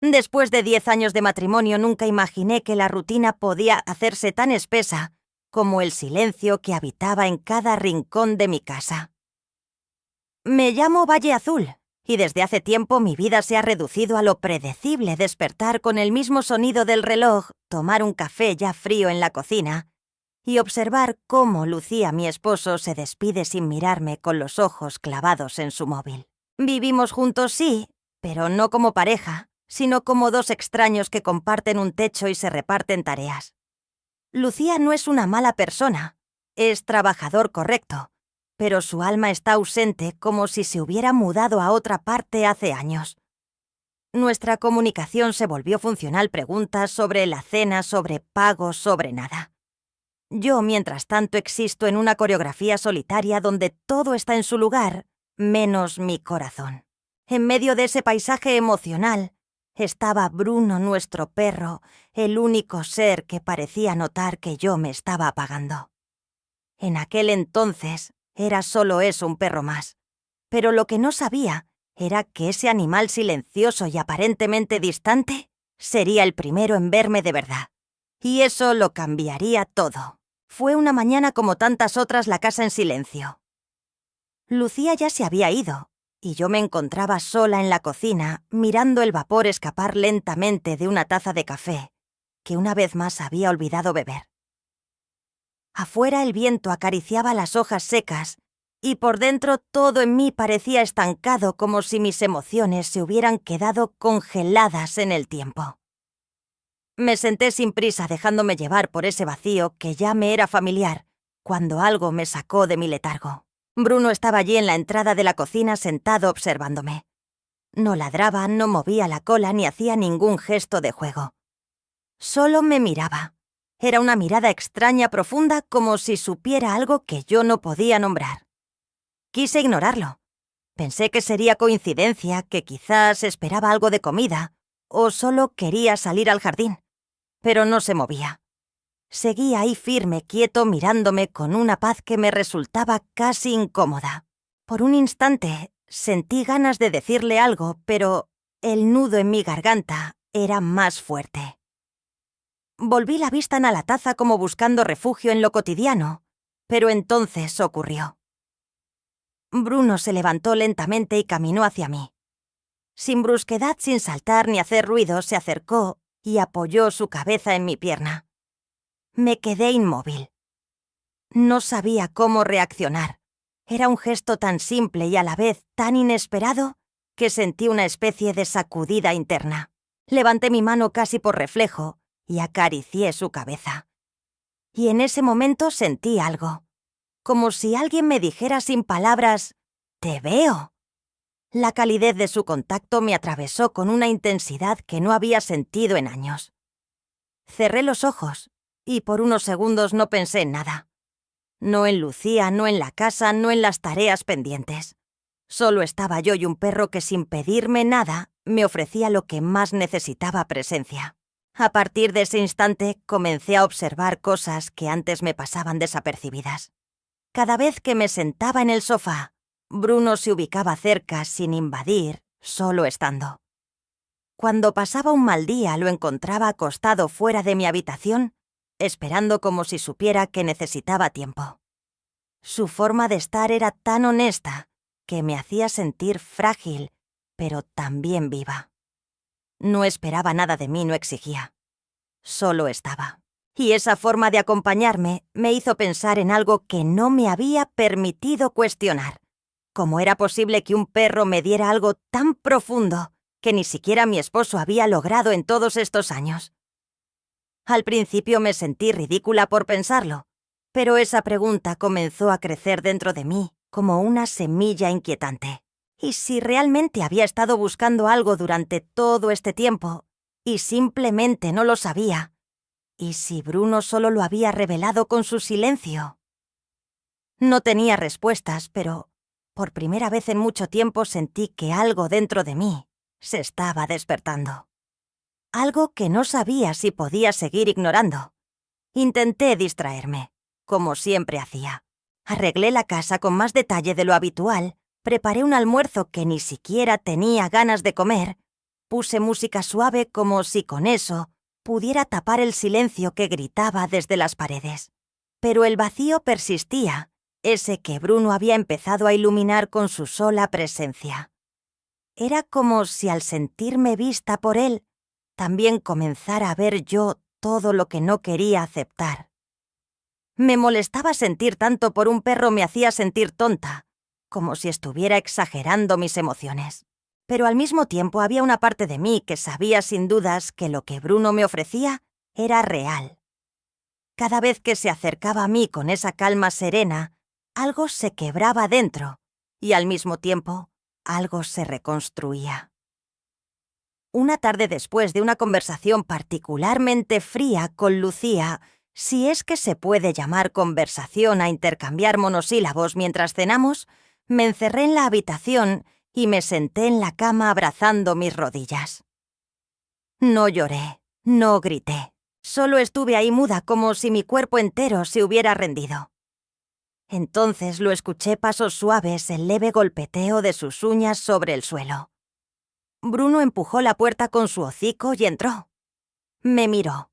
Después de 10 años de matrimonio nunca imaginé que la rutina podía hacerse tan espesa como el silencio que habitaba en cada rincón de mi casa. Me llamo Valle Azul, y desde hace tiempo mi vida se ha reducido a lo predecible: despertar con el mismo sonido del reloj, tomar un café ya frío en la cocina y observar cómo Lucía, mi esposo, se despide sin mirarme, con los ojos clavados en su móvil. Vivimos juntos, sí, pero no como pareja, sino como dos extraños que comparten un techo y se reparten tareas. Lucía no es una mala persona, es trabajador correcto, pero su alma está ausente, como si se hubiera mudado a otra parte hace años. Nuestra comunicación se volvió funcional: preguntas sobre la cena, sobre pagos, sobre nada. Yo, mientras tanto, existo en una coreografía solitaria donde todo está en su lugar, menos mi corazón. En medio de ese paisaje emocional estaba Bruno, nuestro perro, el único ser que parecía notar que yo me estaba apagando. En aquel entonces era solo eso, un perro más. Pero lo que no sabía era que ese animal silencioso y aparentemente distante sería el primero en verme de verdad. Y eso lo cambiaría todo. Fue una mañana como tantas otras, la casa en silencio. Lucía ya se había ido, y yo me encontraba sola en la cocina, mirando el vapor escapar lentamente de una taza de café que una vez más había olvidado beber. Afuera el viento acariciaba las hojas secas, y por dentro todo en mí parecía estancado, como si mis emociones se hubieran quedado congeladas en el tiempo. Me senté sin prisa, dejándome llevar por ese vacío que ya me era familiar, cuando algo me sacó de mi letargo. Bruno estaba allí en la entrada de la cocina, sentado observándome. No ladraba, no movía la cola ni hacía ningún gesto de juego. Solo me miraba. Era una mirada extraña, profunda, como si supiera algo que yo no podía nombrar. Quise ignorarlo. Pensé que sería coincidencia, que quizás esperaba algo de comida, o solo quería salir al jardín. Pero no se movía. Seguía ahí firme, quieto, mirándome con una paz que me resultaba casi incómoda. Por un instante sentí ganas de decirle algo, pero el nudo en mi garganta era más fuerte. Volví la vista a la taza como buscando refugio en lo cotidiano, pero entonces ocurrió. Bruno se levantó lentamente y caminó hacia mí. Sin brusquedad, sin saltar ni hacer ruido, se acercó y apoyó su cabeza en mi pierna. Me quedé inmóvil. No sabía cómo reaccionar. Era un gesto tan simple y a la vez tan inesperado que sentí una especie de sacudida interna. Levanté mi mano casi por reflejo y acaricié su cabeza. Y en ese momento sentí algo, como si alguien me dijera sin palabras: «Te veo». La calidez de su contacto me atravesó con una intensidad que no había sentido en años. Cerré los ojos y por unos segundos no pensé en nada. No en Lucía, no en la casa, no en las tareas pendientes. Solo estaba yo y un perro que, sin pedirme nada, me ofrecía lo que más necesitaba: presencia. A partir de ese instante comencé a observar cosas que antes me pasaban desapercibidas. Cada vez que me sentaba en el sofá, Bruno se ubicaba cerca, sin invadir, solo estando. Cuando pasaba un mal día, lo encontraba acostado fuera de mi habitación, esperando, como si supiera que necesitaba tiempo. Su forma de estar era tan honesta que me hacía sentir frágil, pero también viva. No esperaba nada de mí, no exigía. Solo estaba. Y esa forma de acompañarme me hizo pensar en algo que no me había permitido cuestionar. ¿Cómo era posible que un perro me diera algo tan profundo que ni siquiera mi esposo había logrado en todos estos años? Al principio me sentí ridícula por pensarlo, pero esa pregunta comenzó a crecer dentro de mí como una semilla inquietante. ¿Y si realmente había estado buscando algo durante todo este tiempo y simplemente no lo sabía? ¿Y si Bruno solo lo había revelado con su silencio? No tenía respuestas, pero por primera vez en mucho tiempo sentí que algo dentro de mí se estaba despertando. Algo que no sabía si podía seguir ignorando. Intenté distraerme, como siempre hacía. Arreglé la casa con más detalle de lo habitual, preparé un almuerzo que ni siquiera tenía ganas de comer Puse música suave como si con eso pudiera tapar el silencio que gritaba desde las paredes. Pero el vacío persistía, ese que Bruno había empezado a iluminar con su sola presencia. Era como si al sentirme vista por él, también comenzara a ver yo todo lo que no quería aceptar. Me molestaba sentir tanto por un perro, me hacía sentir tonta, como si estuviera exagerando mis emociones. Pero al mismo tiempo había una parte de mí que sabía sin dudas que lo que Bruno me ofrecía era real. Cada vez que se acercaba a mí con esa calma serena, algo se quebraba dentro y al mismo tiempo algo se reconstruía. Una tarde después de una conversación particularmente fría con Lucía, si es que se puede llamar conversación a intercambiar monosílabos mientras cenamos, me encerré en la habitación y me senté en la cama abrazando mis rodillas. No lloré, no grité, solo estuve ahí muda como si mi cuerpo entero se hubiera rendido. Entonces lo escuché pasos suaves, el leve golpeteo de sus uñas sobre el suelo. Bruno empujó la puerta con su hocico y entró. Me miró.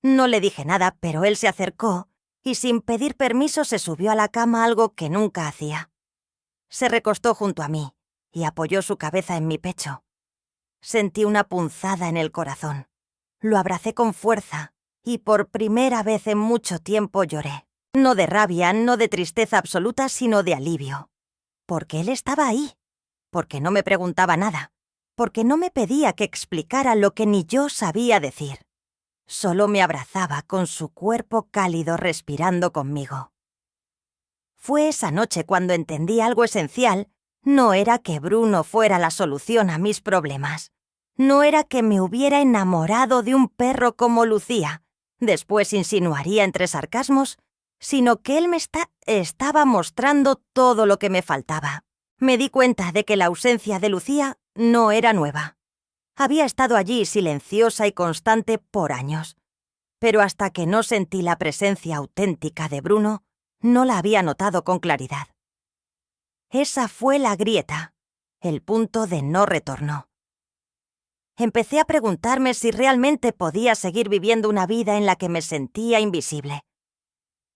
No le dije nada, pero él se acercó y sin pedir permiso se subió a la cama, algo que nunca hacía. Se recostó junto a mí y apoyó su cabeza en mi pecho. Sentí una punzada en el corazón. Lo abracé con fuerza y por primera vez en mucho tiempo lloré. No de rabia, no de tristeza absoluta, sino de alivio. Porque él estaba ahí. Porque no me preguntaba nada. Porque no me pedía que explicara lo que ni yo sabía decir. Solo me abrazaba con su cuerpo cálido respirando conmigo. Fue esa noche cuando entendí algo esencial. No era que Bruno fuera la solución a mis problemas. No era que me hubiera enamorado de un perro como Lucía, después insinuaría entre sarcasmos, sino que él me estaba mostrando todo lo que me faltaba. Me di cuenta de que la ausencia de Lucía no era nueva. Había estado allí silenciosa y constante por años, pero hasta que no sentí la presencia auténtica de Bruno, no la había notado con claridad. Esa fue la grieta, el punto de no retorno. Empecé a preguntarme si realmente podía seguir viviendo una vida en la que me sentía invisible.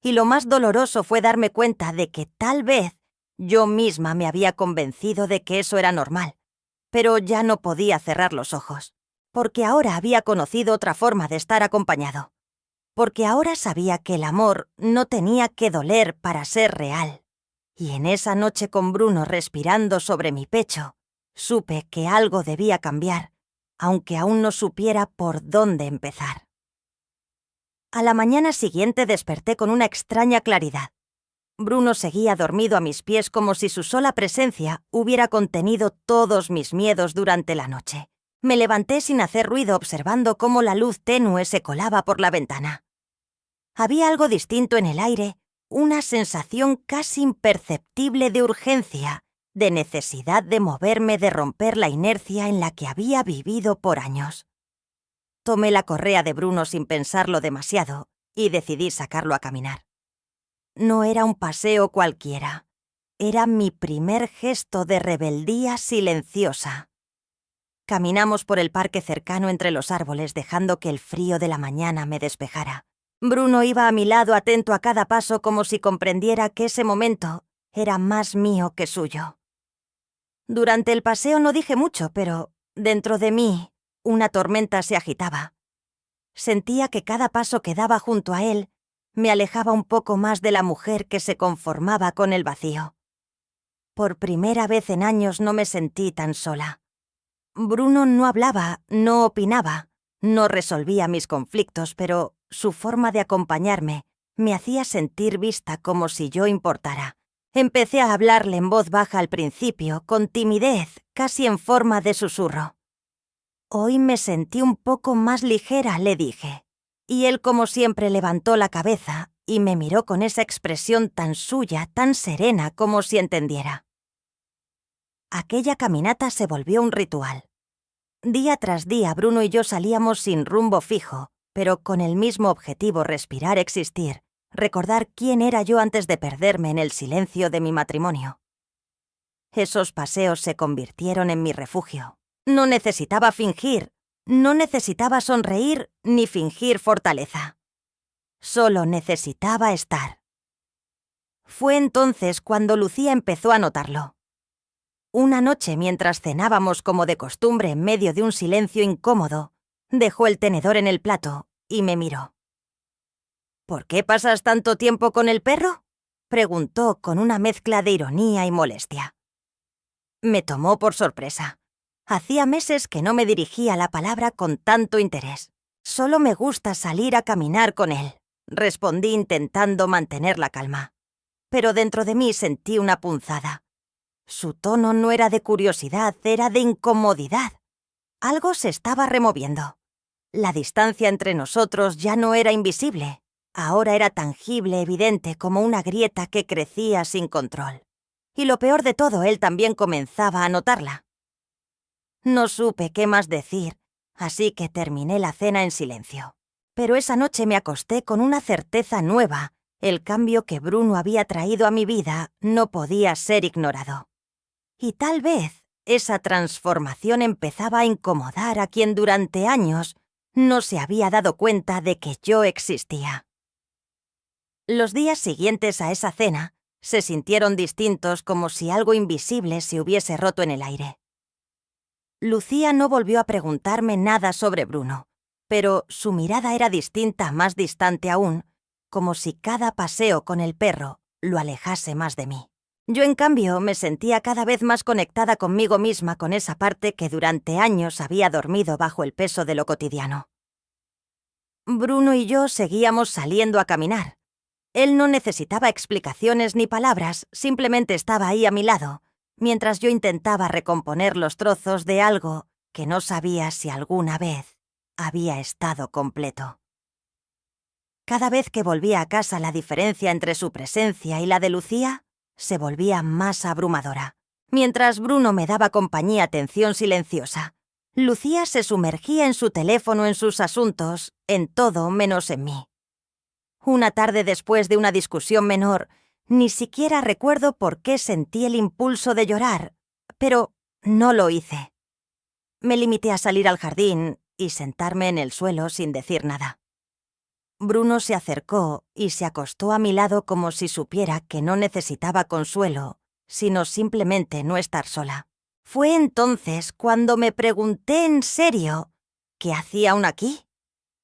Y lo más doloroso fue darme cuenta de que tal vez yo misma me había convencido de que eso era normal, pero ya no podía cerrar los ojos, porque ahora había conocido otra forma de estar acompañado, porque ahora sabía que el amor no tenía que doler para ser real. Y en esa noche con Bruno respirando sobre mi pecho, supe que algo debía cambiar, aunque aún no supiera por dónde empezar. A la mañana siguiente desperté con una extraña claridad. Bruno seguía dormido a mis pies como si su sola presencia hubiera contenido todos mis miedos durante la noche. Me levanté sin hacer ruido observando cómo la luz tenue se colaba por la ventana. Había algo distinto en el aire, una sensación casi imperceptible de urgencia, de necesidad de moverme, de romper la inercia en la que había vivido por años. Tomé la correa de Bruno sin pensarlo demasiado y decidí sacarlo a caminar. No era un paseo cualquiera. Era mi primer gesto de rebeldía silenciosa. Caminamos por el parque cercano entre los árboles, dejando que el frío de la mañana me despejara. Bruno iba a mi lado atento a cada paso como si comprendiera que ese momento era más mío que suyo. Durante el paseo no dije mucho, pero dentro de mí una tormenta se agitaba. Sentía que cada paso que daba junto a él me alejaba un poco más de la mujer que se conformaba con el vacío. Por primera vez en años no me sentí tan sola. Bruno no hablaba, no opinaba, no resolvía mis conflictos, pero su forma de acompañarme me hacía sentir vista como si yo importara. Empecé a hablarle en voz baja al principio, con timidez, casi en forma de susurro. Hoy me sentí un poco más ligera, le dije. Y él, como siempre, levantó la cabeza y me miró con esa expresión tan suya, tan serena, como si entendiera. Aquella caminata se volvió un ritual. Día tras día, Bruno y yo salíamos sin rumbo fijo, pero con el mismo objetivo: respirar, existir, recordar quién era yo antes de perderme en el silencio de mi matrimonio. Esos paseos se convirtieron en mi refugio, No necesitaba fingir, no necesitaba sonreír ni fingir fortaleza. Solo necesitaba estar. Fue entonces cuando Lucía empezó a notarlo. Una noche, mientras cenábamos como de costumbre en medio de un silencio incómodo, dejó el tenedor en el plato y me miró. «¿Por qué pasas tanto tiempo con el perro?», preguntó con una mezcla de ironía y molestia. Me tomó por sorpresa. Hacía meses que no me dirigía la palabra con tanto interés. «Solo me gusta salir a caminar con él», respondí intentando mantener la calma. Pero dentro de mí sentí una punzada. Su tono no era de curiosidad, era de incomodidad. Algo se estaba removiendo. La distancia entre nosotros ya no era invisible. Ahora era tangible, evidente, como una grieta que crecía sin control. Y lo peor de todo, él también comenzaba a notarla. No supe qué más decir, así que terminé la cena en silencio. Pero esa noche me acosté con una certeza nueva. El cambio que Bruno había traído a mi vida no podía ser ignorado. Y tal vez esa transformación empezaba a incomodar a quien durante años no se había dado cuenta de que yo existía. Los días siguientes a esa cena se sintieron distintos, como si algo invisible se hubiese roto en el aire. Lucía no volvió a preguntarme nada sobre Bruno, pero su mirada era distinta, más distante aún, como si cada paseo con el perro lo alejase más de mí. Yo, en cambio, me sentía cada vez más conectada conmigo misma, con esa parte que durante años había dormido bajo el peso de lo cotidiano. Bruno y yo seguíamos saliendo a caminar. Él no necesitaba explicaciones ni palabras, simplemente estaba ahí a mi lado, mientras yo intentaba recomponer los trozos de algo que no sabía si alguna vez había estado completo. Cada vez que volvía a casa, la diferencia entre su presencia y la de Lucía se volvía más abrumadora. Mientras Bruno me daba compañía, atención silenciosa, Lucía se sumergía en su teléfono, en sus asuntos, en todo menos en mí. Una tarde, después de una discusión menor, ni siquiera recuerdo por qué sentí el impulso de llorar, pero no lo hice. Me limité a salir al jardín y sentarme en el suelo sin decir nada. Bruno se acercó y se acostó a mi lado, como si supiera que no necesitaba consuelo, sino simplemente no estar sola. Fue entonces cuando me pregunté en serio, ¿qué hacía aún aquí?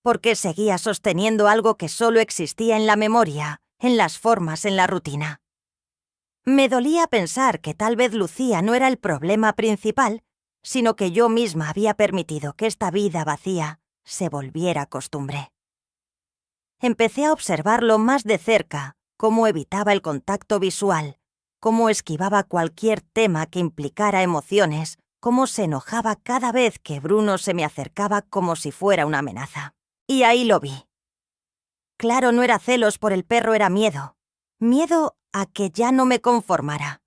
¿Por qué seguía sosteniendo algo que solo existía en la memoria, en las formas, en la rutina? Me dolía pensar que tal vez Lucía no era el problema principal, sino que yo misma había permitido que esta vida vacía se volviera costumbre. Empecé a observarlo más de cerca, cómo evitaba el contacto visual, cómo esquivaba cualquier tema que implicara emociones, cómo se enojaba cada vez que Bruno se me acercaba como si fuera una amenaza. Y ahí lo vi. Claro, no era celos por el perro, era miedo. Miedo a que ya no me conformara.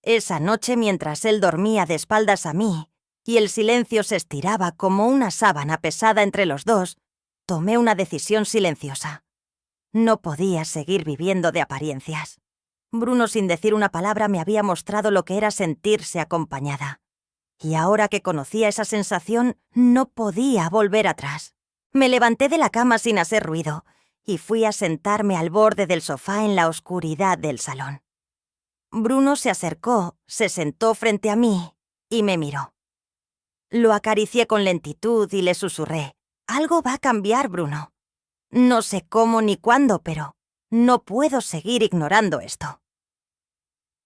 Esa noche, mientras él dormía de espaldas a mí y el silencio se estiraba como una sábana pesada entre los dos, tomé una decisión silenciosa. No podía seguir viviendo de apariencias. Bruno, sin decir una palabra, me había mostrado lo que era sentirse acompañada. Y ahora que conocía esa sensación, no podía volver atrás. Me levanté de la cama sin hacer ruido y fui a sentarme al borde del sofá en la oscuridad del salón. Bruno se acercó, se sentó frente a mí y me miró. Lo acaricié con lentitud y le susurré: «Algo va a cambiar, Bruno. No sé cómo ni cuándo, pero no puedo seguir ignorando esto».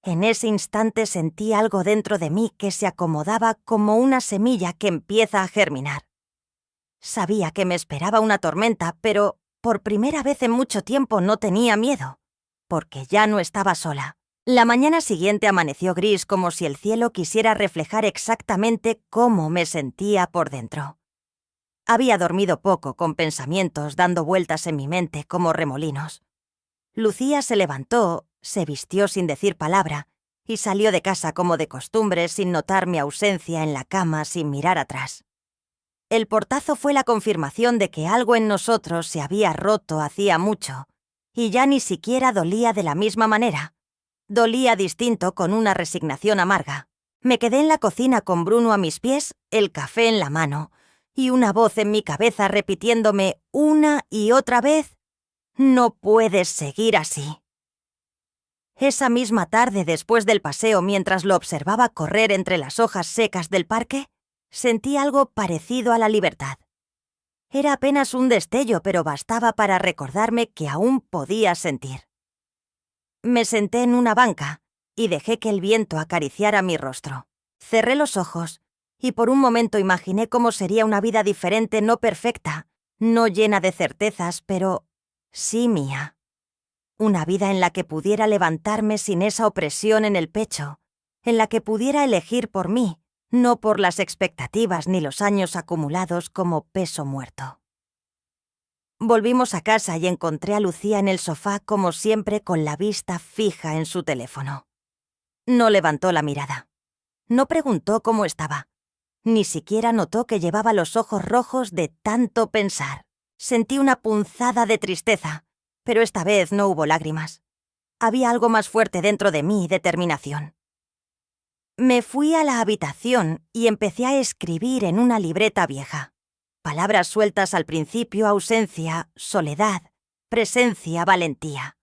En ese instante sentí algo dentro de mí que se acomodaba como una semilla que empieza a germinar. Sabía que me esperaba una tormenta, pero por primera vez en mucho tiempo no tenía miedo, porque ya no estaba sola. La mañana siguiente amaneció gris, como si el cielo quisiera reflejar exactamente cómo me sentía por dentro. Había dormido poco, con pensamientos dando vueltas en mi mente como remolinos. Lucía se levantó, se vistió sin decir palabra y salió de casa como de costumbre, sin notar mi ausencia en la cama, sin mirar atrás. El portazo fue la confirmación de que algo en nosotros se había roto hacía mucho, y ya ni siquiera dolía de la misma manera. Dolía distinto, con una resignación amarga. Me quedé en la cocina con Bruno a mis pies, el café en la mano, y una voz en mi cabeza repitiéndome una y otra vez: «No puedes seguir así». Esa misma tarde, después del paseo, mientras lo observaba correr entre las hojas secas del parque, sentí algo parecido a la libertad. Era apenas un destello, pero bastaba para recordarme que aún podía sentir. Me senté en una banca y dejé que el viento acariciara mi rostro. Cerré los ojos y por un momento imaginé cómo sería una vida diferente, no perfecta, no llena de certezas, pero sí mía. Una vida en la que pudiera levantarme sin esa opresión en el pecho, en la que pudiera elegir por mí, no por las expectativas ni los años acumulados como peso muerto. Volvimos a casa y encontré a Lucía en el sofá como siempre, con la vista fija en su teléfono. No levantó la mirada. No preguntó cómo estaba. Ni siquiera notó que llevaba los ojos rojos de tanto pensar. Sentí una punzada de tristeza, pero esta vez no hubo lágrimas. Había algo más fuerte dentro de mí: determinación. Me fui a la habitación y empecé a escribir en una libreta vieja. Palabras sueltas al principio: ausencia, soledad, presencia, valentía.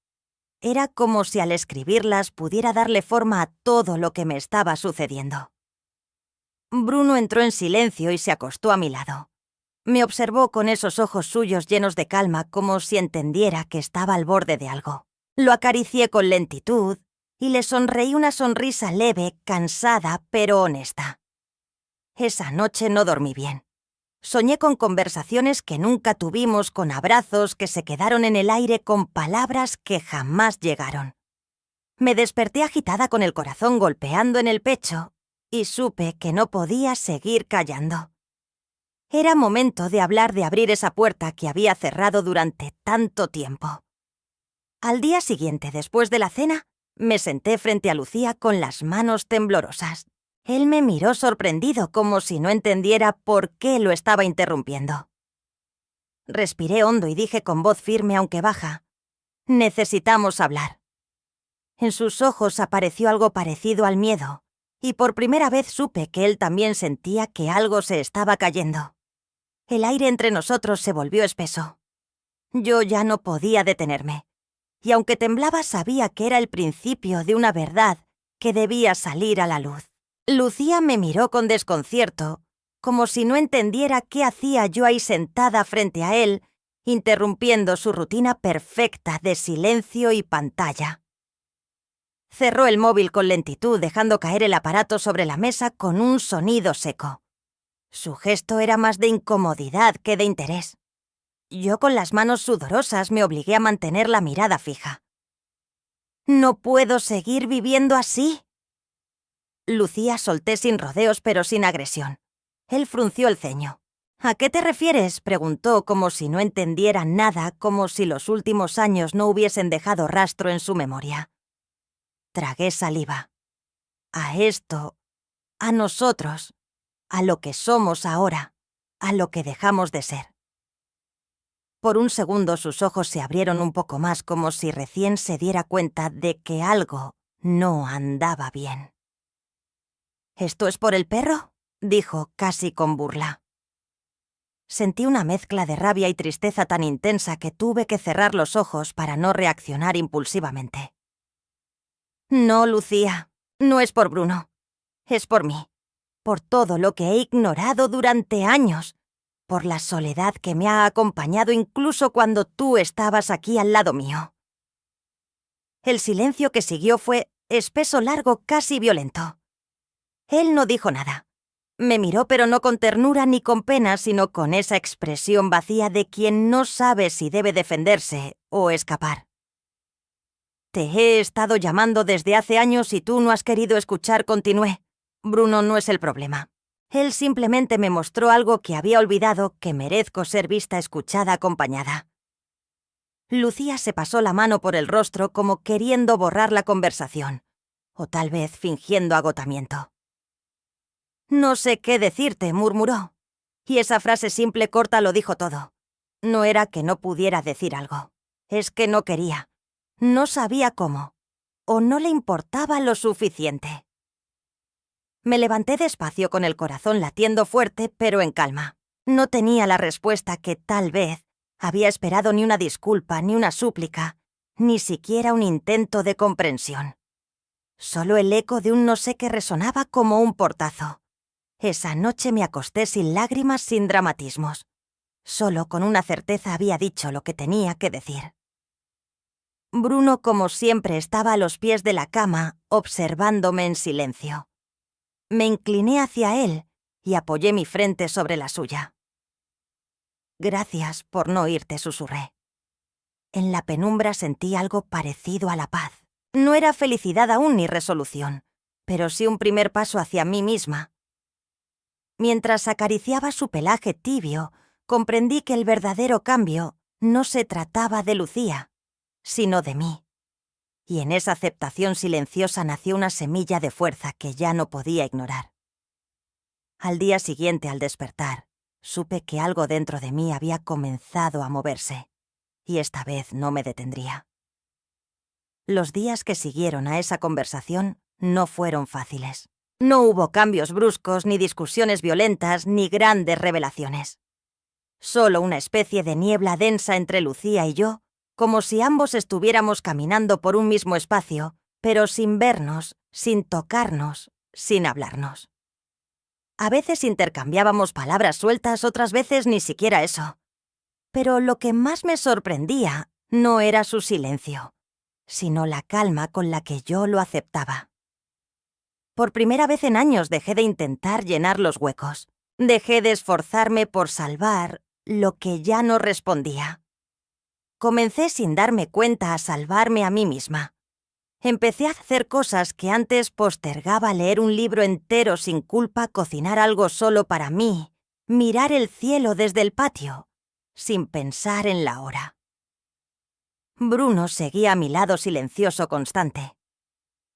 Era como si al escribirlas pudiera darle forma a todo lo que me estaba sucediendo. Bruno entró en silencio y se acostó a mi lado. Me observó con esos ojos suyos llenos de calma, como si entendiera que estaba al borde de algo. Lo acaricié con lentitud y le sonreí una sonrisa leve, cansada, pero honesta. Esa noche no dormí bien. Soñé con conversaciones que nunca tuvimos, con abrazos que se quedaron en el aire, con palabras que jamás llegaron. Me desperté agitada, con el corazón golpeando en el pecho, y supe que no podía seguir callando. Era momento de hablar, de abrir esa puerta que había cerrado durante tanto tiempo. Al día siguiente, después de la cena, me senté frente a Lucía con las manos temblorosas. Él me miró sorprendido, como si no entendiera por qué lo estaba interrumpiendo. Respiré hondo y dije con voz firme, aunque baja: «Necesitamos hablar». En sus ojos apareció algo parecido al miedo, y por primera vez supe que él también sentía que algo se estaba cayendo. El aire entre nosotros se volvió espeso. Yo ya no podía detenerme, y aunque temblaba sabía que era el principio de una verdad que debía salir a la luz. Lucía me miró con desconcierto, como si no entendiera qué hacía yo ahí sentada frente a él, interrumpiendo su rutina perfecta de silencio y pantalla. Cerró el móvil con lentitud, dejando caer el aparato sobre la mesa con un sonido seco. Su gesto era más de incomodidad que de interés. Yo, con las manos sudorosas, me obligué a mantener la mirada fija. «No puedo seguir viviendo así». Lucía, solté sin rodeos pero sin agresión. Él frunció el ceño. «¿A qué te refieres?», preguntó, como si no entendiera nada, como si los últimos años no hubiesen dejado rastro en su memoria. Tragué saliva. «A esto, a nosotros, a lo que somos ahora, a lo que dejamos de ser». Por un segundo sus ojos se abrieron un poco más, como si recién se diera cuenta de que algo no andaba bien. «¿Esto es por el perro?», dijo, casi con burla. Sentí una mezcla de rabia y tristeza tan intensa que tuve que cerrar los ojos para no reaccionar impulsivamente. «No, Lucía, no es por Bruno. Es por mí, por todo lo que he ignorado durante años, por la soledad que me ha acompañado incluso cuando tú estabas aquí al lado mío». El silencio que siguió fue espeso, largo, casi violento. Él no dijo nada. Me miró, pero no con ternura ni con pena, sino con esa expresión vacía de quien no sabe si debe defenderse o escapar. «Te he estado llamando desde hace años y tú no has querido escuchar», continué. «Bruno no es el problema. Él simplemente me mostró algo que había olvidado, que merezco ser vista, escuchada, acompañada». Lucía se pasó la mano por el rostro como queriendo borrar la conversación, o tal vez fingiendo agotamiento. «No sé qué decirte», murmuró. Y esa frase simple, corta, lo dijo todo. No era que no pudiera decir algo. Es que no quería. No sabía cómo. O no le importaba lo suficiente. Me levanté despacio con el corazón latiendo fuerte, pero en calma. No tenía la respuesta que tal vez había esperado, ni una disculpa, ni una súplica, ni siquiera un intento de comprensión. Solo el eco de un no sé que resonaba como un portazo. Esa noche me acosté sin lágrimas, sin dramatismos. Solo con una certeza había dicho lo que tenía que decir. Bruno, como siempre, estaba a los pies de la cama, observándome en silencio. Me incliné hacia él y apoyé mi frente sobre la suya. «Gracias por no irte», susurré. En la penumbra sentí algo parecido a la paz. No era felicidad aún ni resolución, pero sí un primer paso hacia mí misma. Mientras acariciaba su pelaje tibio, comprendí que el verdadero cambio no se trataba de Lucía, sino de mí. Y en esa aceptación silenciosa nació una semilla de fuerza que ya no podía ignorar. Al día siguiente, al despertar, supe que algo dentro de mí había comenzado a moverse, y esta vez no me detendría. Los días que siguieron a esa conversación no fueron fáciles. No hubo cambios bruscos, ni discusiones violentas, ni grandes revelaciones. Solo una especie de niebla densa entre Lucía y yo, como si ambos estuviéramos caminando por un mismo espacio, pero sin vernos, sin tocarnos, sin hablarnos. A veces intercambiábamos palabras sueltas, otras veces ni siquiera eso. Pero lo que más me sorprendía no era su silencio, sino la calma con la que yo lo aceptaba. Por primera vez en años dejé de intentar llenar los huecos. Dejé de esforzarme por salvar lo que ya no respondía. Comencé sin darme cuenta a salvarme a mí misma. Empecé a hacer cosas que antes postergaba: leer un libro entero sin culpa, cocinar algo solo para mí, mirar el cielo desde el patio, sin pensar en la hora. Bruno seguía a mi lado silencioso, constante.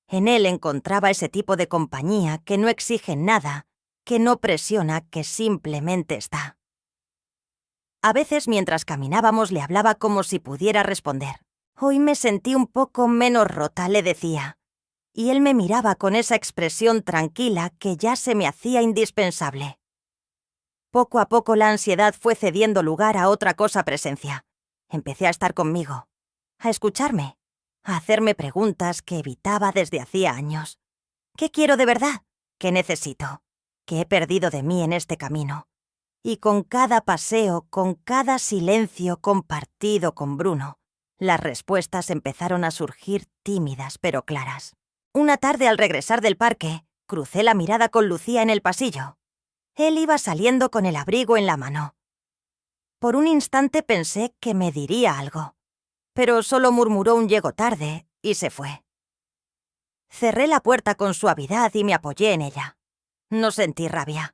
En él encontraba ese tipo de compañía que no exige nada, que no presiona, que simplemente está. A veces, mientras caminábamos, le hablaba como si pudiera responder. «Hoy me sentí un poco menos rota», le decía. Y él me miraba con esa expresión tranquila que ya se me hacía indispensable. Poco a poco la ansiedad fue cediendo lugar a otra cosa: presencia. Empecé a estar conmigo, a escucharme, a hacerme preguntas que evitaba desde hacía años. ¿Qué quiero de verdad? ¿Qué necesito? ¿Qué he perdido de mí en este camino? Y con cada paseo, con cada silencio compartido con Bruno, las respuestas empezaron a surgir, tímidas pero claras. Una tarde, al regresar del parque, crucé la mirada con Lucía en el pasillo. Él iba saliendo con el abrigo en la mano. Por un instante pensé que me diría algo, pero solo murmuró un «llego tarde» y se fue. Cerré la puerta con suavidad y me apoyé en ella. No sentí rabia.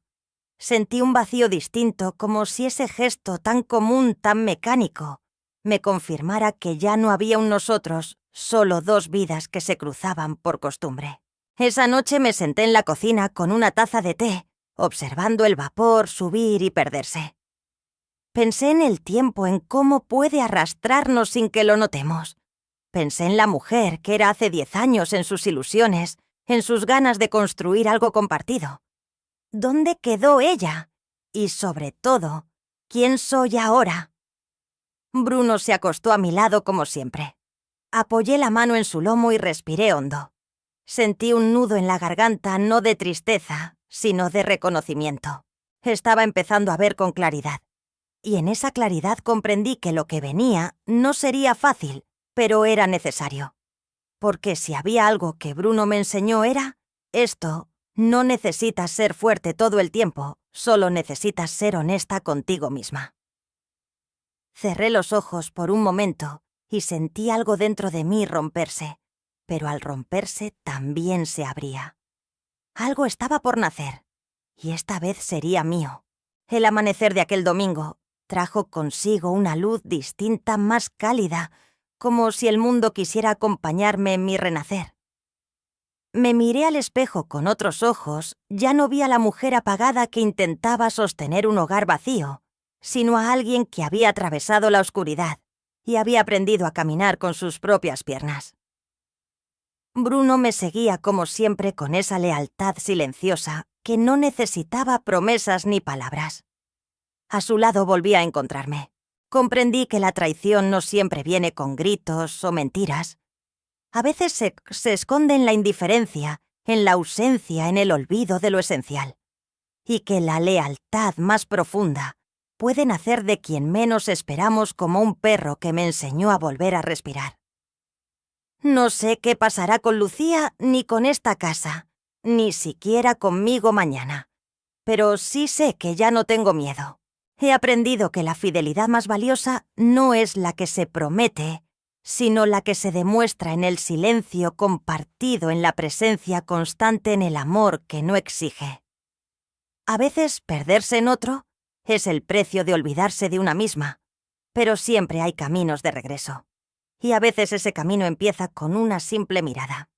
Sentí un vacío distinto, como si ese gesto tan común, tan mecánico, me confirmara que ya no había un nosotros, solo dos vidas que se cruzaban por costumbre. Esa noche me senté en la cocina con una taza de té, observando el vapor subir y perderse. Pensé en el tiempo, en cómo puede arrastrarnos sin que lo notemos. Pensé en la mujer que era hace 10 años, en sus ilusiones, en sus ganas de construir algo compartido. ¿Dónde quedó ella? Y sobre todo, ¿quién soy ahora? Bruno se acostó a mi lado como siempre. Apoyé la mano en su lomo y respiré hondo. Sentí un nudo en la garganta, no de tristeza, sino de reconocimiento. Estaba empezando a ver con claridad. Y en esa claridad comprendí que lo que venía no sería fácil, pero era necesario. Porque si había algo que Bruno me enseñó era: esto, no necesitas ser fuerte todo el tiempo, solo necesitas ser honesta contigo misma. Cerré los ojos por un momento y sentí algo dentro de mí romperse, pero al romperse también se abría. Algo estaba por nacer, y esta vez sería mío. El amanecer de aquel domingo trajo consigo una luz distinta, más cálida, como si el mundo quisiera acompañarme en mi renacer. Me miré al espejo con otros ojos. Ya no vi a la mujer apagada que intentaba sostener un hogar vacío, sino a alguien que había atravesado la oscuridad y había aprendido a caminar con sus propias piernas. Bruno me seguía como siempre con esa lealtad silenciosa que no necesitaba promesas ni palabras. A su lado volví a encontrarme. Comprendí que la traición no siempre viene con gritos o mentiras. A veces se esconde en la indiferencia, en la ausencia, en el olvido de lo esencial. Y que la lealtad más profunda puede nacer de quien menos esperamos, como un perro que me enseñó a volver a respirar. No sé qué pasará con Lucía ni con esta casa, ni siquiera conmigo mañana. Pero sí sé que ya no tengo miedo. He aprendido que la fidelidad más valiosa no es la que se promete, sino la que se demuestra en el silencio compartido, en la presencia constante, en el amor que no exige. A veces perderse en otro es el precio de olvidarse de una misma, pero siempre hay caminos de regreso. Y a veces ese camino empieza con una simple mirada.